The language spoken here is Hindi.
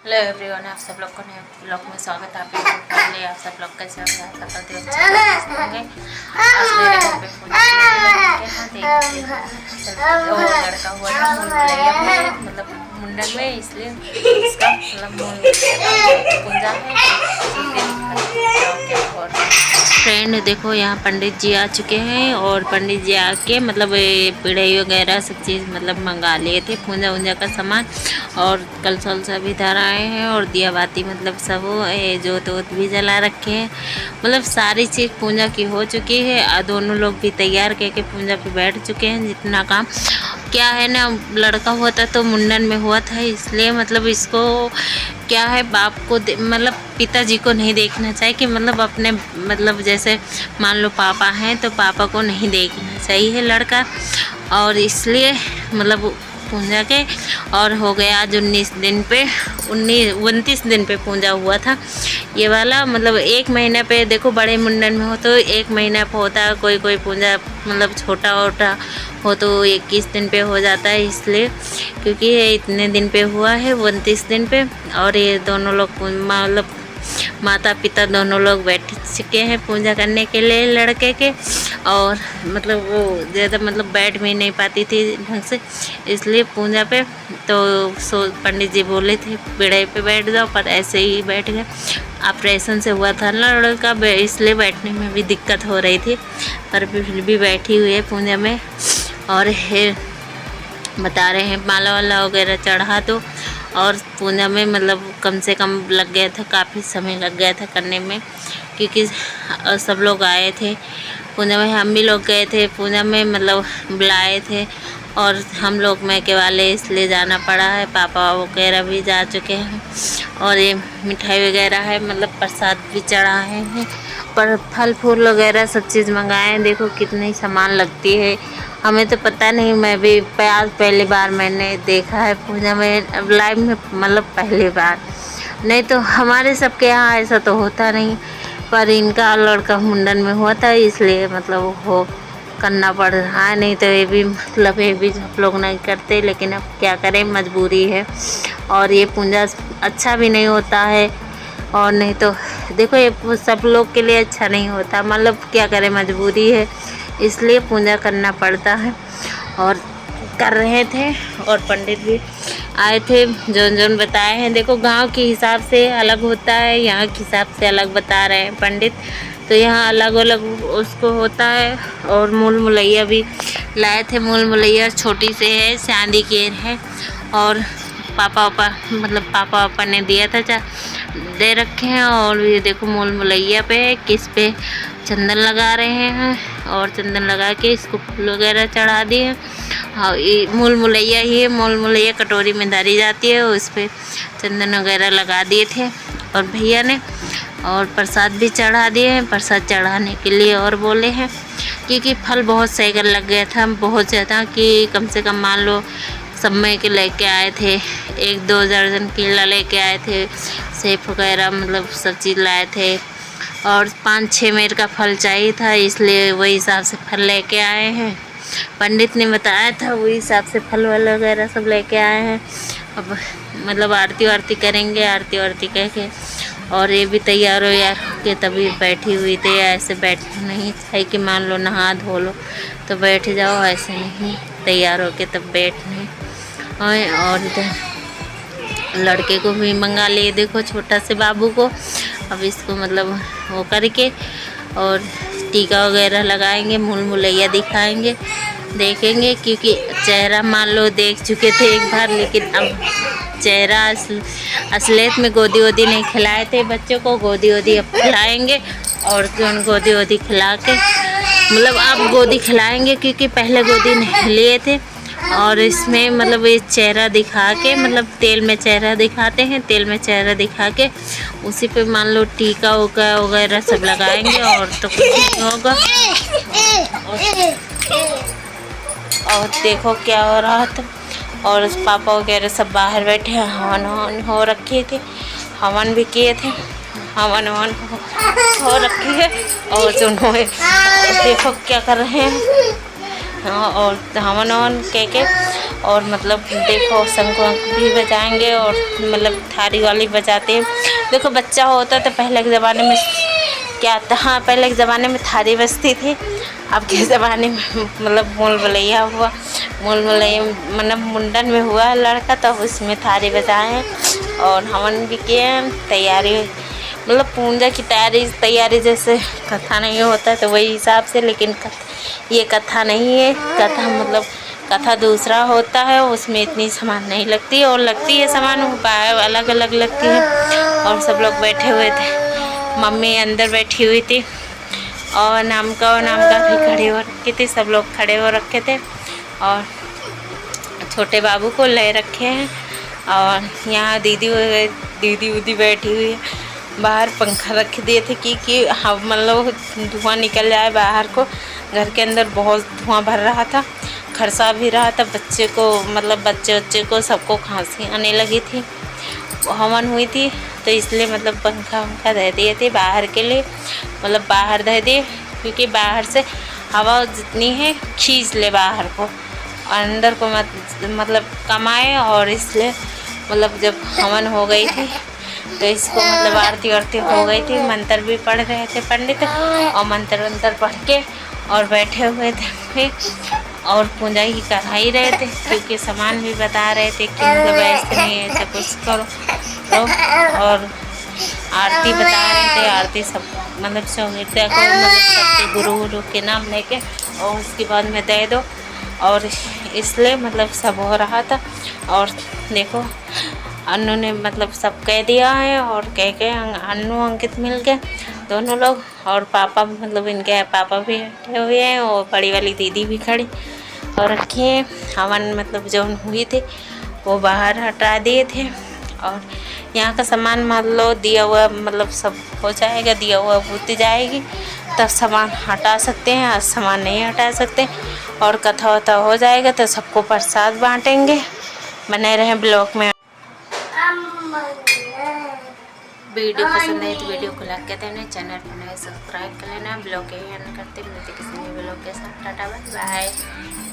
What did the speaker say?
हेलो एवरीवन, आप सब लोग को नए ब्लॉग में स्वागत है। आप लोग पहले आप सब लोग कैसे हो गया आशा करते होंगे। आज मेरे घर पे पूजा वो लड़का हुआ था मुलैया में, मतलब मुंडन में, इसलिए इसका मतलब पूजा है। और फ्रेंड देखो, यहाँ पंडित जी आ चुके हैं और पंडित जी आके मतलब पिढ़ाई वगैरह सब चीज़ मतलब मंगा लिए थे, पूजा वूजा का सामान, और कलश वलसा भी धर आए हैं और दिया बाती मतलब सब जोत वोत भी जला रखे हैं। मतलब सारी चीज़ पूजा की हो चुकी है। दोनों लोग भी तैयार करके पूजा पे बैठ चुके हैं। जितना काम क्या है ना, लड़का हुआ था तो मुंडन में हुआ था, इसलिए मतलब इसको क्या है, बाप को मतलब पिताजी को नहीं देखना चाहिए कि मतलब अपने मतलब जैसे मान लो पापा हैं तो पापा को नहीं देखना चाहिए लड़का, और इसलिए मतलब पूजा के और हो गया आज 29 दिन पे पूजा हुआ था ये वाला। मतलब 1 महीने पे देखो, बड़े मुंडन में हो तो 1 महीना पे होता है, कोई पूजा मतलब छोटा वोटा हो तो 21 दिन पे हो जाता है, इसलिए क्योंकि ये इतने दिन पे हुआ है 29 दिन पे। और ये दोनों लोग मतलब माता पिता दोनों लोग बैठ चुके हैं पूजा करने के लिए लड़के के, और मतलब वो ज़्यादा मतलब बैठ भी नहीं पाती थी ढंग से, इसलिए पूजा पे तो पंडित जी बोले थे पिढ़ाई पे बैठ जाओ, पर ऐसे ही बैठ गए। ऑपरेशन से हुआ था ना लड़का, इसलिए बैठने में भी दिक्कत हो रही थी, पर फिर भी बैठी हुई है पूजा में। और बता रहे हैं माला वाला वगैरह चढ़ा दो, और पूजा में मतलब कम से कम लग गया था, काफ़ी समय लग गया था करने में, क्योंकि सब लोग आए थे पूजा में। हम भी लोग गए थे पूजा में, मतलब बुलाए थे, और हम लोग मैके वाले इसलिए जाना पड़ा है। पापा वगैरह भी जा चुके हैं, और ये मिठाई वगैरह है, मतलब प्रसाद भी चढ़ाए हैं, पर फल फूल वगैरह सब चीज़ मंगाए हैं। देखो कितनी सामान लगती है, हमें तो पता नहीं, मैं भी पहली बार मैंने देखा है पूजा में लाइव में, मतलब पहली बार। नहीं तो हमारे सबके यहाँ ऐसा तो होता नहीं, पर इनका लड़का मुंडन में हुआ था, इसलिए मतलब वो करना पड़ रहा है। नहीं तो ये भी मतलब ये भी सब लोग नहीं करते, लेकिन अब क्या करें, मजबूरी है। और ये पूजा अच्छा भी नहीं होता है, और नहीं तो देखो ये सब लोग के लिए अच्छा नहीं होता, मतलब क्या करें, मजबूरी है, इसलिए पूजा करना पड़ता है। और कर रहे थे, और पंडित भी आए थे, जोन बताए हैं। देखो गांव के हिसाब से अलग होता है, यहाँ के हिसाब से अलग बता रहे हैं पंडित, तो यहाँ अलग अलग उसको होता है। और मूल मुलैया भी लाए थे, मूल मुलैया छोटी से है, चांदी के है, और पापा ने दिया था, दे रखे हैं। और ये देखो मूल मुलैया पे किस पे चंदन लगा रहे हैं, और चंदन लगा के इसको फूल वगैरह चढ़ा दिए। हाँ, ये मूल मुलैया ही है, मूल मुलैया कटोरी में डाली जाती है, उस पर चंदन वगैरह लगा दिए थे और भैया ने, और प्रसाद भी चढ़ा दिए हैं। प्रसाद चढ़ाने के लिए और बोले हैं, क्योंकि फल बहुत सही लग गया था, बहुत ज़्यादा, कि कम से कम मान लो सब में के लेके आए थे, 1-2 दर्जन केला लेके आए थे, सेब वगैरह मतलब सब चीज़ लाए थे, और 5-6 मेर का फल चाहिए था, इसलिए वही हिसाब से फल लेके आए हैं। पंडित ने बताया था, वही हिसाब से फल वल वगैरह सब लेके आए हैं। अब मतलब आरती वारती करेंगे, आरती वारती कह के, और ये भी तैयार हो यार के तभी बैठी हुई थी। ऐसे बैठना नहीं चाहिए कि मान लो नहा धो लो तो बैठ जाओ, ऐसे नहीं, तैयार हो के तब बैठने। और इधर लड़के को भी मंगा लिए, देखो छोटा से बाबू को। अब इसको मतलब वो करके और टीका वगैरह लगाएंगे, मूल मुलैया दिखाएंगे, देखेंगे, क्योंकि चेहरा मान लो देख चुके थे एक बार, लेकिन अब चेहरा असलियत में गोदी वोदी नहीं खिलाए थे बच्चों को, गोदी वोदी अब खिलाएंगे। और जो गोदी वोदी खिला के मतलब अब गोदी खिलाएंगे, क्योंकि पहले गोदी नहीं लिए थे। और इसमें मतलब ये चेहरा दिखा के, मतलब तेल में चेहरा दिखाते हैं, तेल में चेहरा दिखा के उसी पे मान लो टीका वगैरह सब लगाएंगे, और तो कुछ नहीं होगा। और देखो क्या हो रहा था, और उस पापा वगैरह सब बाहर बैठे, हवन हो रखे थे, हवन भी किए थे, हवन हो रखी है। और जो देखो क्या कर रहे हैं, हाँ, और हवन कह के और मतलब देखो शंख भी बजाएंगे और मतलब थाली वाली बजाते हैं। देखो बच्चा होता तो पहले के ज़माने में क्या था, हाँ पहले के ज़माने में थाली बजती थी। अब के ज़माने में मतलब मूल भुलैया हुआ, मूल भुलैया मतलब मुंडन में हुआ लड़का, तब उसमें थाली बजाए और हवन भी किए। तैयारी मतलब पूजा की तैयारी जैसे कथा नहीं होता है तो वही हिसाब से, लेकिन ये कथा नहीं है। कथा मतलब कथा दूसरा होता है, उसमें इतनी सामान नहीं लगती, और लगती है सामान अलग अलग लगती है। और सब लोग बैठे हुए थे, मम्मी अंदर बैठी हुई थी और नाम का भी खड़े हो रखे थे, सब लोग खड़े हो रखे थे और छोटे बाबू को ले रखे हैं। और यहाँ दीदी उदी बैठी हुई है, बाहर पंखा रख दिए थे कि हम मतलब धुआं निकल जाए बाहर को। घर के अंदर बहुत धुआं भर रहा था, खरसा भी रहा था, बच्चे को मतलब बच्चे को सबको खांसी आने लगी थी, हवन हुई थी, तो इसलिए मतलब पंखा दे दिए थे बाहर के लिए, मतलब बाहर दे दिए क्योंकि बाहर से हवा जितनी है खींच ले बाहर को, अंदर को मतलब कमाए। और इसलिए मतलब जब हवन हो गई थी तो इसको मतलब आरती हो गई थी, मंत्र भी पढ़ रहे थे पंडित, और मंत्र पढ़ के और बैठे हुए थे और पूजा ही करा ही रहे थे, क्योंकि सामान भी बता रहे थे कि मतलब ऐसे नहीं ऐसे कुछ करो तो, और आरती बता रहे थे। आरती सब मतलब संगीता को मतलब सबके गुरु के नाम लेके और उसके बाद में दे दो, और इसलिए मतलब सब हो रहा था। और देखो अन्नू ने मतलब सब कह दिया है, और कह के अन्नू अंकित मिल गए दोनों लोग, और पापा मतलब इनके पापा भी बैठे हुए हैं, और बड़ी वाली दीदी भी खड़ी और रखी है। हवन मतलब जो हुई थी वो बाहर हटा दिए थे, और यहाँ का सामान मान लो दिया हुआ मतलब सब हो जाएगा, दिया हुआ बूती जाएगी तब सामान हटा सकते हैं, आज सामान नहीं हटा सकते। और कथा वथा हो जाएगा तो सबको प्रसाद बांटेंगे। बने रहें ब्लॉग में। वीडियो पसंद है तो वीडियो को लाइक कर देना, चैनल को नए सब्सक्राइब कर लेना। ब्लॉग के एंड करते मिलते किसी नए ब्लॉग के साथ। Tata bye bye.